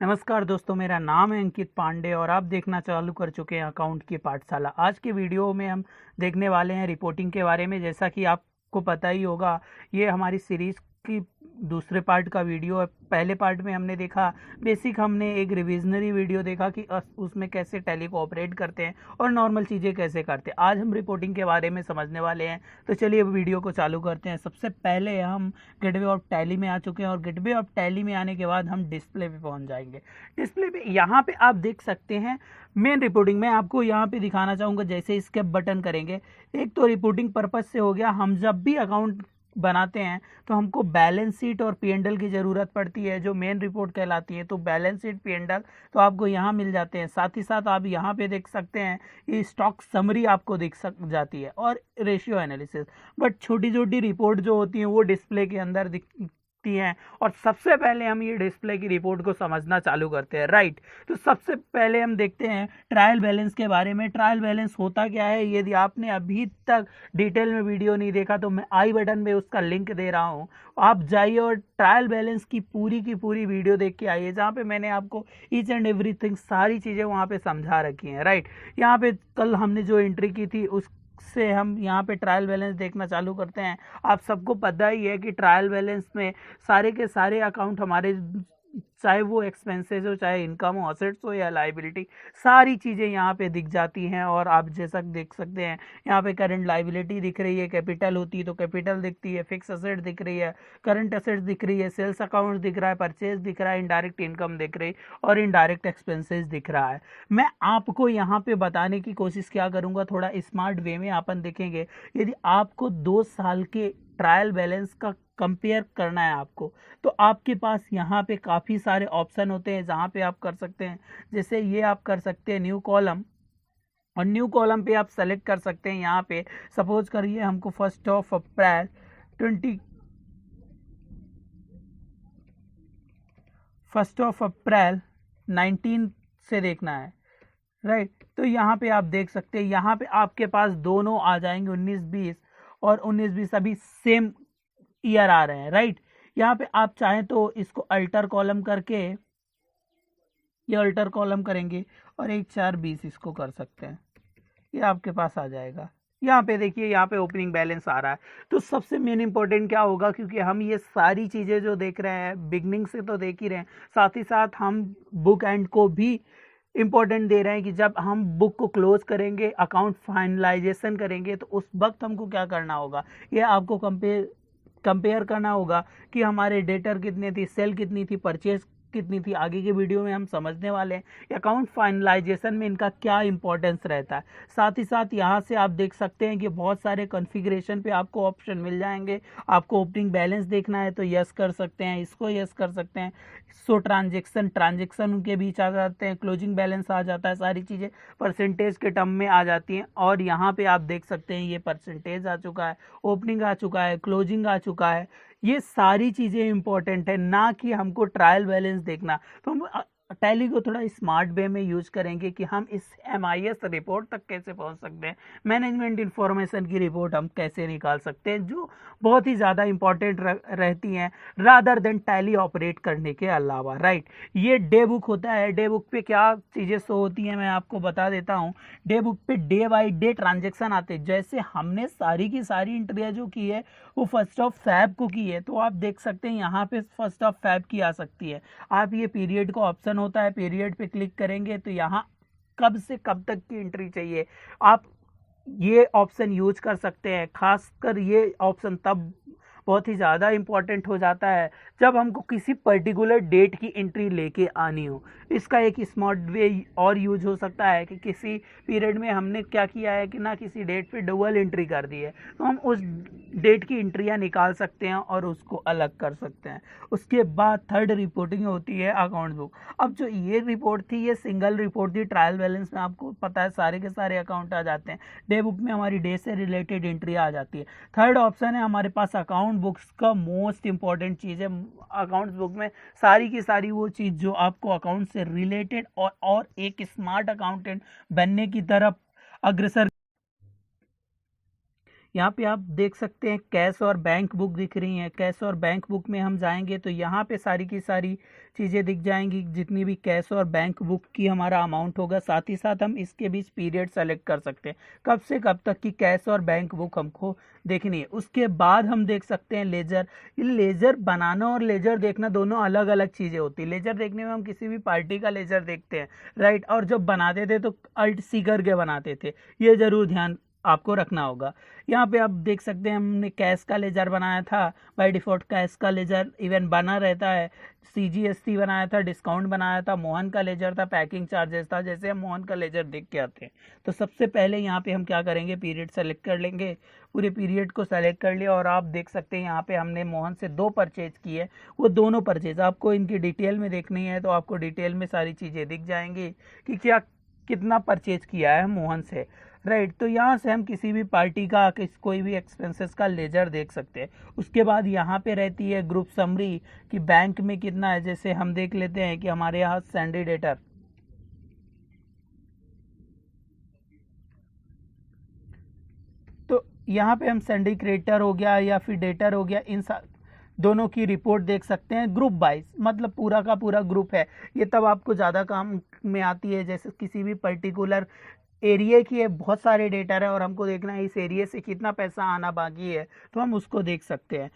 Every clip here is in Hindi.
नमस्कार दोस्तों, मेरा नाम है अंकित पांडे और आप देखना चालू कर चुके हैं अकाउंट की पाठशाला। आज के वीडियो में हम देखने वाले हैं रिपोर्टिंग के बारे में। जैसा कि आपको पता ही होगा, ये हमारी सीरीज की दूसरे पार्ट का वीडियो है। पहले पार्ट में हमने देखा बेसिक, हमने एक रिविजनरी वीडियो देखा कि उसमें कैसे टैली को ऑपरेट करते हैं और नॉर्मल चीज़ें कैसे करते हैं। आज हम रिपोर्टिंग के बारे में समझने वाले हैं, तो चलिए वीडियो को चालू करते हैं। सबसे पहले हम गेटवे ऑफ टैली में आ चुके हैं और गेटवे ऑफ टैली में आने के बाद हम डिस्प्ले पे पहुंच जाएंगे। डिस्प्ले पे यहाँ पे आप देख सकते हैं मेन रिपोर्टिंग में। आपको यहाँ पे दिखाना चाहूँगा, जैसे स्केप बटन करेंगे, एक तो रिपोर्टिंग पर्पज से हो गया। हम जब भी अकाउंट बनाते हैं तो हमको बैलेंस शीट और पी&एल की ज़रूरत पड़ती है, जो मेन रिपोर्ट कहलाती है। तो बैलेंस शीट, पी&एल तो आपको यहाँ मिल जाते हैं। साथ ही साथ आप यहाँ पे देख सकते हैं ये स्टॉक समरी आपको दिख जाती है और रेशियो एनालिसिस। बट छोटी छोटी रिपोर्ट जो होती हैं वो डिस्प्ले के अंदर दिखती हैं। और सबसे पहले हम ये डिस्प्ले की रिपोर्ट को समझना चालू करते हैं, राइट। तो सबसे पहले हम देखते हैं ट्रायल बैलेंस के बारे में। ट्रायल बैलेंस होता क्या है, यदि आपने अभी तक डिटेल में वीडियो नहीं देखा तो मैं आई बटन पे उसका लिंक दे रहा हूँ, आप जाइए और ट्रायल बैलेंस की पूरी वीडियो देख के आइए, जहाँ पे मैंने आपको ईच एंड एवरीथिंग सारी चीज़ें वहाँ पे समझा रखी हैं, राइट। यहाँ पे कल हमने जो एंट्री की थी उससे हम यहाँ पे ट्रायल बैलेंस देखना चालू करते हैं। आप सबको पता ही है कि ट्रायल बैलेंस में सारे के सारे अकाउंट हमारे, चाहे वो एक्सपेंसेस हो, चाहे इनकम हो, असेट्स हो या लाइबिलिटी, सारी चीज़ें यहाँ पे दिख जाती हैं। और आप जैसा देख सकते हैं यहाँ पे करंट लाइबिलिटी दिख रही है, कैपिटल होती है तो कैपिटल दिखती है, फिक्स असेट दिख रही है, करंट असेट्स दिख रही है, सेल्स अकाउंट दिख रहा है, परचेज दिख रहा है, इनडायरेक्ट इनकम दिख रही है और इनडायरेक्ट एक्सपेंसेस दिख रहा है। मैं आपको यहाँ पे बताने की कोशिश क्या करूँगा, थोड़ा स्मार्ट वे में अपन देखेंगे। यदि आपको 2 साल के ट्रायल बैलेंस का कंपेयर करना है आपको, तो आपके पास यहाँ पे काफ़ी सारे ऑप्शन होते हैं जहाँ पे आप कर सकते हैं। जैसे ये आप कर सकते हैं न्यू कॉलम, और न्यू कॉलम पे आप सेलेक्ट कर सकते हैं। यहाँ पे सपोज करिए हमको 1 अप्रैल 19 से देखना है, राइट। तो यहाँ पे आप देख सकते हैं, यहाँ पे आपके पास दोनों आ जाएंगे, 19-20 और 19-20 अभी सेम ईयर आ रहे हैं, राइट। यहाँ पे आप चाहें तो इसको अल्टर कॉलम करके, ये अल्टर कॉलम करेंगे और 1-4-20 इसको कर सकते हैं, ये आपके पास आ जाएगा। यहाँ पे देखिए, यहाँ पे ओपनिंग बैलेंस आ रहा है। तो सबसे मेन इंपॉर्टेंट क्या होगा, क्योंकि हम ये सारी चीज़ें जो देख रहे हैं बिगनिंग से तो देख ही रहे हैं, साथ ही साथ हम बुक एंड को भी इंपॉर्टेंट दे रहे हैं कि जब हम बुक को क्लोज करेंगे, अकाउंट फाइनलाइजेशन करेंगे, तो उस वक्त हमको क्या करना होगा, ये आपको कंपेयर करना होगा कि हमारे डेटर कितने थी, सेल कितनी थी, परचेज कितनी थी। आगे के वीडियो में हम समझने वाले हैं अकाउंट फाइनलाइजेशन में इनका क्या इंपॉर्टेंस रहता है। साथ ही साथ यहाँ से आप देख सकते हैं कि बहुत सारे कॉन्फ़िगरेशन पे आपको ऑप्शन मिल जाएंगे। आपको ओपनिंग बैलेंस देखना है तो यस कर सकते हैं, इसको यस कर सकते हैं। सो ट्रांजेक्शन उनके बीच आ जाते हैं, क्लोजिंग बैलेंस आ जाता है, सारी चीज़ें परसेंटेज के टर्म में आ जाती हैं। और यहाँ पे आप देख सकते हैं ये परसेंटेज आ चुका है, ओपनिंग आ चुका है, क्लोजिंग आ चुका है। ये सारी चीज़ें इंपॉर्टेंट है, ना कि हमको ट्रायल बैलेंस देखना। तो हम टैली को थोड़ा स्मार्ट वे में यूज करेंगे कि हम इस MIS रिपोर्ट तक कैसे पहुंच सकते हैं, मैनेजमेंट इंफॉर्मेशन की रिपोर्ट हम कैसे निकाल सकते हैं, जो बहुत ही ज़्यादा इंपॉर्टेंट रहती हैं रादर देन टैली ऑपरेट करने के अलावा, राइट। ये डे बुक होता है। डे बुक पे क्या चीज़ें शो होती हैं मैं आपको बता देता हूँ। डे बुक पे डे बाई डे ट्रांजेक्शन आते हैं। जैसे हमने सारी की सारी एंट्रियाँ जो की है वो 1 को की है, तो आप देख सकते हैं यहाँ पे 1 की आ सकती है। आप ये पीरियड का ऑप्शन होता है, पीरियड पे क्लिक करेंगे तो यहाँ कब से कब तक की एंट्री चाहिए आप ये ऑप्शन यूज कर सकते हैं। खासकर ये ऑप्शन तब बहुत ही ज़्यादा इंपॉर्टेंट हो जाता है जब हमको किसी पर्टिकुलर डेट की एंट्री लेके आनी हो। इसका एक स्मार्ट वे और यूज हो सकता है कि किसी पीरियड में हमने क्या किया है कि ना किसी डेट पे डबल एंट्री कर दी है, तो हम उस डेट की एंट्रियाँ निकाल सकते हैं और उसको अलग कर सकते हैं। उसके बाद थर्ड रिपोर्टिंग होती है अकाउंट बुक। अब जो ये रिपोर्ट थी ये सिंगल रिपोर्ट थी। ट्रायल बैलेंस में आपको पता है सारे के सारे अकाउंट आ जाते हैं, डे बुक में हमारी डे से रिलेटेड एंट्री आ जाती है। थर्ड ऑप्शन है हमारे पास अकाउंट बुक्स का। मोस्ट इंपॉर्टेंट चीज़ है अकाउंट्स बुक में सारी की सारी वो चीज़ जो आपको अकाउंट से रिलेटेड और एक स्मार्ट अकाउंटेंट बनने की तरफ अग्रसर। यहाँ पे आप देख सकते हैं कैश और बैंक बुक दिख रही हैं। कैश और बैंक बुक में हम जाएंगे तो यहाँ पे सारी की सारी चीज़ें दिख जाएंगी, जितनी भी कैश और बैंक बुक की हमारा अमाउंट होगा। साथ ही साथ हम इसके बीच पीरियड सेलेक्ट कर सकते हैं, कब से कब तक की कैश और बैंक बुक हमको देखनी है। उसके बाद हम देख सकते हैं लेजर। ये लेजर बनाना और लेजर देखना दोनों अलग अलग चीज़ें होती है। लेजर देखने में हम किसी भी पार्टी का लेजर देखते हैं, राइट, और जब बनाते थे तो अल्ट सी करके बनाते थे, ये ज़रूर ध्यान आपको रखना होगा। यहाँ पे आप देख सकते हैं हमने कैश का लेजर बनाया था, बाय डिफॉल्ट कैश का लेजर इवन बना रहता है। CGST बनाया था, डिस्काउंट बनाया था, मोहन का लेजर था, पैकिंग चार्जेस था। जैसे हम मोहन का लेजर देख के आते हैं तो सबसे पहले यहाँ पे हम क्या करेंगे, पीरियड सेलेक्ट कर लेंगे। पूरे पीरियड को सेलेक्ट कर लिया और आप देख सकते हैं यहाँ पे हमने मोहन से 2 परचेज की है। वो दोनों परचेज आपको इनकी डिटेल में देखनी है तो आपको डिटेल में सारी चीज़ें दिख जाएंगी कि क्या कितना परचेज किया है मोहन से, राइट। तो यहाँ से हम किसी भी पार्टी का कोई भी एक्सपेंसेस का लेजर देख सकते हैं। उसके बाद यहाँ पे रहती है ग्रुप समरी कि बैंक में कितना है। जैसे हम देख लेते हैं कि हमारे यहाँ सैंडी डेटर, तो यहाँ पे हम सैंडी क्रेडिटर हो गया या फिर डेटर हो गया, इन दोनों की रिपोर्ट देख सकते हैं ग्रुप वाइज, मतलब पूरा का पूरा ग्रुप है। ये तब आपको ज़्यादा काम में आती है। जैसे किसी भी पर्टिकुलर एरिया की है, बहुत सारे डेटा है और हमको देखना है इस एरिया से कितना पैसा आना बाकी है, तो हम उसको देख सकते हैं।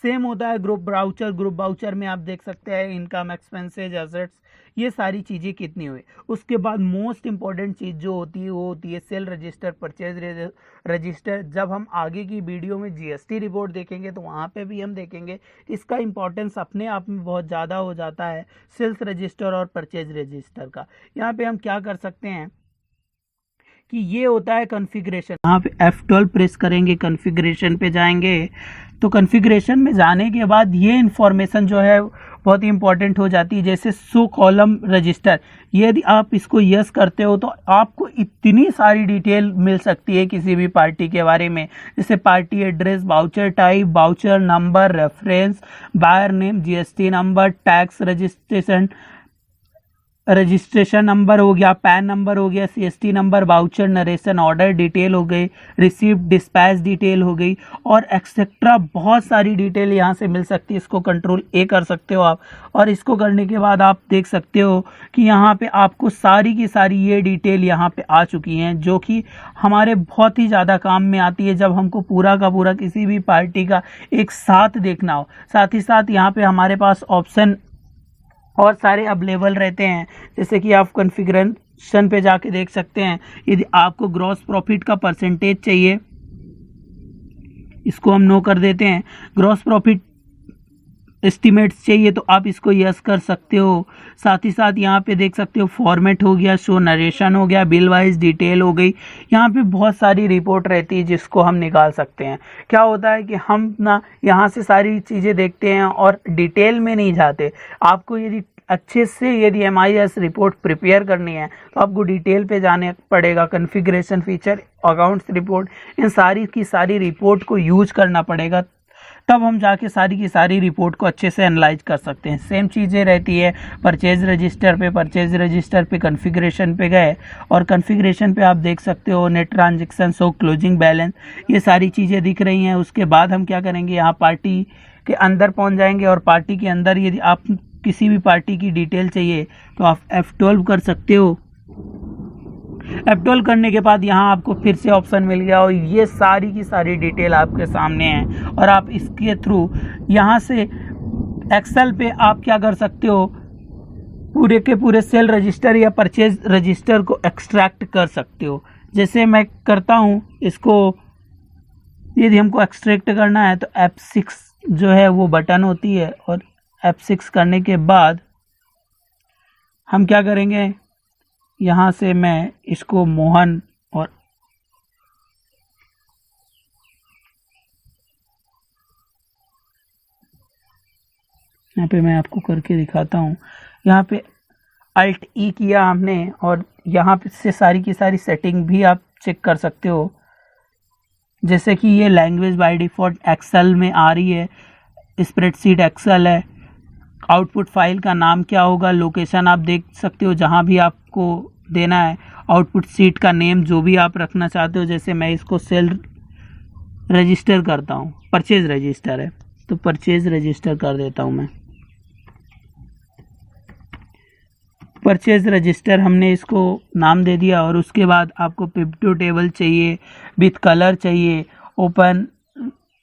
सेम होता है ग्रुप वाउचर। ग्रुप वाउचर में आप देख सकते हैं इनकम, एक्सपेंसेज, एसेट्स, ये सारी चीज़ें कितनी हुई। उसके बाद मोस्ट इंपॉर्टेंट चीज़ जो होती है वो होती है सेल रजिस्टर, परचेज रजिस्टर। जब हम आगे की वीडियो में GST रिपोर्ट देखेंगे तो वहाँ पे भी हम देखेंगे इसका इंपॉर्टेंस अपने आप में बहुत ज़्यादा हो जाता है, सेल्स रजिस्टर और परचेज रजिस्टर का। यहाँ पे हम क्या कर सकते हैं कि ये होता है कॉन्फ़िगरेशन। यहाँ पे F12 प्रेस करेंगे, कॉन्फ़िगरेशन पे जाएंगे। तो कॉन्फ़िगरेशन में जाने के बाद ये इन्फॉर्मेशन जो है बहुत ही इंपॉर्टेंट हो जाती है। जैसे शो कॉलम रजिस्टर, यदि आप इसको यस करते हो तो आपको इतनी सारी डिटेल मिल सकती है किसी भी पार्टी के बारे में। जैसे party address, voucher type, voucher number, reference, buyer name, GST number, tax registration number हो गया, पैन नंबर हो गया, CST number, voucher narration, order detail हो गई, रिसीव्ड डिस्पैच डिटेल हो गई और एक्सेट्रा बहुत सारी डिटेल यहाँ से मिल सकती है। इसको कंट्रोल A कर सकते हो आप, और इसको करने के बाद आप देख सकते हो कि यहाँ पे आपको सारी की सारी ये डिटेल यहाँ पे आ चुकी हैं, जो कि हमारे बहुत ही ज़्यादा काम में आती है जब हमको पूरा का पूरा किसी भी पार्टी का एक साथ देखना हो। साथ ही साथ यहाँ पे हमारे पास ऑप्शन और सारे अवेलेबल रहते हैं। जैसे कि आप कॉन्फ़िगरेशन पे जाके देख सकते हैं, यदि आपको ग्रॉस प्रॉफिट का परसेंटेज चाहिए, इसको हम नो कर देते हैं। ग्रॉस प्रॉफिट एस्टिमेट्स चाहिए तो आप इसको यस कर सकते हो। साथ ही साथ यहाँ पे देख सकते हो फॉर्मेट हो गया, शो नरेशन हो गया, बिल वाइज डिटेल हो गई। यहाँ पे बहुत सारी रिपोर्ट रहती है जिसको हम निकाल सकते हैं। क्या होता है कि हम ना यहाँ से सारी चीज़ें देखते हैं और डिटेल में नहीं जाते। आपको यदि अच्छे से यदि MIS रिपोर्ट प्रिपेयर करनी है तो आपको डिटेल पे जाने पड़ेगा। कॉन्फ़िगरेशन, फीचर, अकाउंट्स रिपोर्ट, इन सारी की सारी रिपोर्ट को यूज करना पड़ेगा, तब हम जाके सारी की सारी रिपोर्ट को अच्छे से एनालाइज कर सकते हैं। सेम चीज़ें रहती है परचेज रजिस्टर पे कॉन्फ़िगरेशन पे गए और कॉन्फ़िगरेशन पे आप देख सकते हो नेट ट्रांजैक्शन, सो क्लोजिंग बैलेंस, ये सारी चीज़ें दिख रही हैं। उसके बाद हम क्या करेंगे, यहाँ पार्टी के अंदर पहुँच जाएंगे और पार्टी के अंदर यदि आप किसी भी पार्टी की डिटेल चाहिए तो आप F12 कर सकते हो। F12 करने के बाद यहाँ आपको फिर से ऑप्शन मिल गया और ये सारी की सारी डिटेल आपके सामने है और आप इसके थ्रू यहाँ से एक्सेल पे आप क्या कर सकते हो, पूरे के पूरे सेल रजिस्टर या परचेज रजिस्टर को एक्सट्रैक्ट कर सकते हो। जैसे मैं करता हूँ इसको, यदि हमको एक्सट्रैक्ट करना है तो F6 जो है वो बटन होती है और F6 करने के बाद हम क्या करेंगे, यहाँ से मैं इसको मोहन और यहाँ पे मैं आपको करके दिखाता हूँ। यहाँ पे Alt E किया हमने और यहाँ पे से सारी की सारी सेटिंग भी आप चेक कर सकते हो। जैसे कि ये लैंग्वेज बाय डिफ़ॉल्ट एक्सेल में आ रही है, स्प्रेडशीट एक्सेल है। आउटपुट फाइल का नाम क्या होगा, लोकेशन आप देख सकते हो जहाँ भी आपको देना है। आउटपुट शीट का नेम जो भी आप रखना चाहते हो, जैसे मैं इसको सेल रजिस्टर करता हूँ, परचेज रजिस्टर है तो परचेज रजिस्टर कर देता हूँ मैं। परचेज रजिस्टर हमने इसको नाम दे दिया और उसके बाद आपको पिवट टेबल चाहिए, विथ कलर चाहिए, ओपन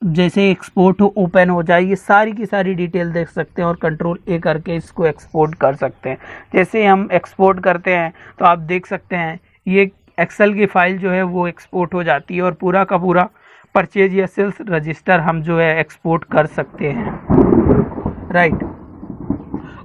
जैसे एक्सपोर्ट हो ओपन हो जाए, ये सारी की सारी डिटेल देख सकते हैं और कंट्रोल ए करके इसको एक्सपोर्ट कर सकते हैं। जैसे हम एक्सपोर्ट करते हैं तो आप देख सकते हैं ये एक्सेल की फाइल जो है वो एक्सपोर्ट हो जाती है और पूरा का पूरा परचेज या सेल्स रजिस्टर हम जो है एक्सपोर्ट कर सकते हैं, राइट।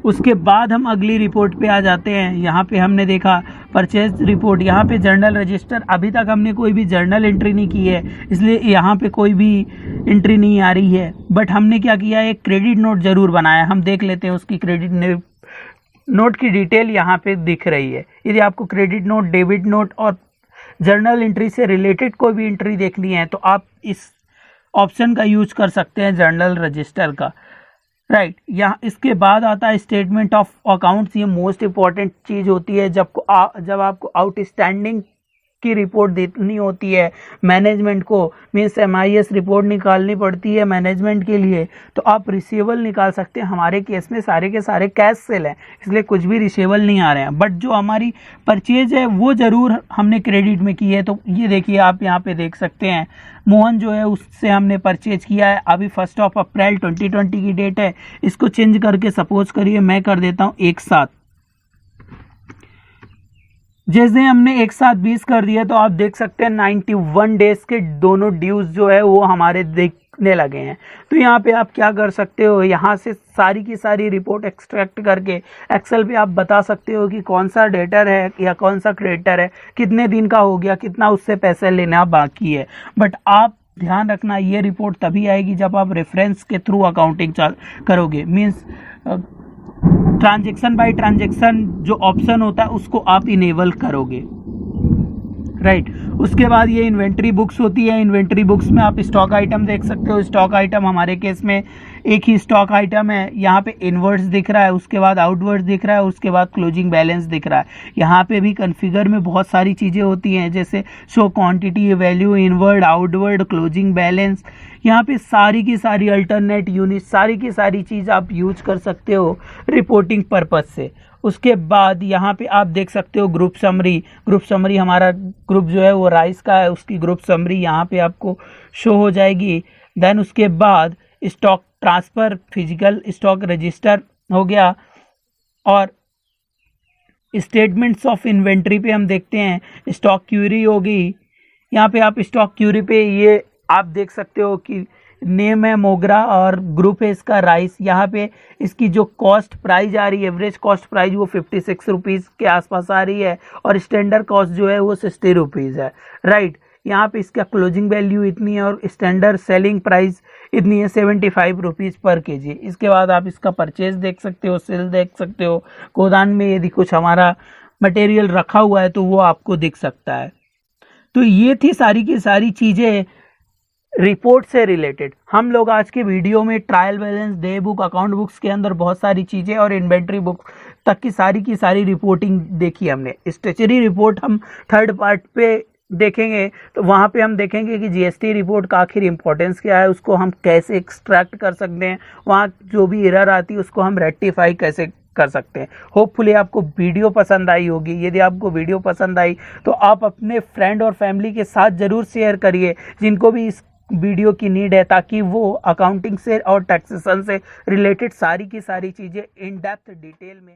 उसके बाद हम अगली रिपोर्ट पे आ जाते हैं। यहाँ पे हमने देखा परचेज रिपोर्ट, यहाँ पे जर्नल रजिस्टर, अभी तक हमने कोई भी जर्नल एंट्री नहीं की है इसलिए यहाँ पे कोई भी एंट्री नहीं आ रही है। बट हमने क्या किया, एक क्रेडिट नोट ज़रूर बनाया। हम देख लेते हैं उसकी क्रेडिट नोट की डिटेल यहाँ पे दिख रही है। यदि आपको क्रेडिट नोट, डेबिट नोट और जर्नल एंट्री से रिलेटेड कोई भी एंट्री देखनी है तो आप इस ऑप्शन का यूज कर सकते हैं, जर्नल रजिस्टर का, राइट। यहाँ इसके बाद आता है स्टेटमेंट ऑफ अकाउंट्स। ये मोस्ट इंपॉर्टेंट चीज़ होती है जब आपको आउटस्टैंडिंग की रिपोर्ट देनी होती है मैनेजमेंट को, मीन्स MIS रिपोर्ट निकालनी पड़ती है मैनेजमेंट के लिए, तो आप रिसीवेबल निकाल सकते हैं। हमारे केस में सारे के सारे कैश सेल हैं इसलिए कुछ भी रिसीवेबल नहीं आ रहे हैं, बट जो हमारी परचेज है वो ज़रूर हमने क्रेडिट में की है। तो ये देखिए आप यहाँ पे देख सकते हैं मोहन जो है उससे हमने परचेज किया है। अभी 1 अप्रैल 2020 की डेट है। इसको चेंज करके सपोज करिए मैं कर देता हूँ एक साथ। जैसे हमने एक साथ 20 कर दिया तो आप देख सकते हैं 91 डेज के दोनों ड्यूज जो है वो हमारे दिखने लगे हैं। तो यहाँ पे आप क्या कर सकते हो, यहाँ से सारी की सारी रिपोर्ट एक्सट्रैक्ट करके एक्सेल पे आप बता सकते हो कि कौन सा डेटर है या कौन सा क्रेडिटर है, कितने दिन का हो गया, कितना उससे पैसे लेना बाकी है। बट आप ध्यान रखना ये रिपोर्ट तभी आएगी जब आप रेफरेंस के थ्रू अकाउंटिंग करोगे, मीन्स ट्रांजैक्शन बाय ट्रांजैक्शन जो ऑप्शन होता है उसको आप इनेबल करोगे, राइट। उसके बाद ये इन्वेंट्री बुक्स होती है। इन्वेंट्री बुक्स में आप स्टॉक आइटम देख सकते हो। स्टॉक आइटम हमारे केस में एक ही स्टॉक आइटम है। यहाँ पे इनवर्ड्स दिख रहा है, उसके बाद आउटवर्ड्स दिख रहा है, उसके बाद क्लोजिंग बैलेंस दिख रहा है। यहाँ पे भी कॉन्फ़िगर में बहुत सारी चीज़ें होती हैं जैसे show quantity, value, inward, outward, closing balance. यहाँ पे सारी की सारी अल्टरनेट यूनिट, सारी की सारी चीज़ आप यूज कर सकते हो रिपोर्टिंग पर्पज़ से। उसके बाद यहाँ पे आप देख सकते हो ग्रुप समरी। ग्रुप समरी हमारा ग्रुप जो है वो राइस का है, उसकी ग्रुप समरी यहाँ पे आपको शो हो जाएगी। देन उसके बाद stock transfer, physical stock register हो गया और स्टेटमेंट्स ऑफ इन्वेंट्री पे हम देखते हैं स्टॉक क्यूरी होगी। यहाँ पे आप स्टॉक क्यूरी पे ये आप देख सकते हो कि नेम है मोगरा और ग्रुप है इसका राइस। यहाँ पे इसकी जो कॉस्ट प्राइस आ रही है, एवरेज कॉस्ट प्राइस वो 56 रुपीज़ के आसपास आ रही है और स्टैंडर्ड कॉस्ट जो है वो 60 रुपीज़ है, राइट। यहाँ पे इसका क्लोजिंग वैल्यू इतनी है और स्टैंडर्ड सेलिंग प्राइस इतनी है 75 रुपीज़ पर केजी। इसके बाद आप इसका परचेज देख सकते हो, सेल देख सकते हो, गोदाम में यदि कुछ हमारा मटेरियल रखा हुआ है तो वो आपको दिख सकता है। तो ये थी सारी की सारी चीज़ें रिपोर्ट से रिलेटेड। हम लोग आज के वीडियो में trial balance, day book, account books के अंदर बहुत सारी चीज़ें और इन्वेंट्री बुक तक की सारी रिपोर्टिंग देखी हमने। स्टेचरी रिपोर्ट हम थर्ड पार्ट पे देखेंगे तो वहाँ पे हम देखेंगे कि GST रिपोर्ट का आखिर इंपॉर्टेंस क्या है, उसको हम कैसे एक्सट्रैक्ट कर सकते हैं, वहाँ जो भी एरर आती है उसको हम रेक्टिफाई कैसे कर सकते हैं। होपफुली आपको वीडियो पसंद आई होगी। यदि आपको वीडियो पसंद आई तो आप अपने फ्रेंड और फैमिली के साथ ज़रूर शेयर करिए जिनको भी इस वीडियो की नीड है, ताकि वो अकाउंटिंग से और टैक्सेशन से रिलेटेड सारी की सारी चीज़ें इन डेप्थ डिटेल में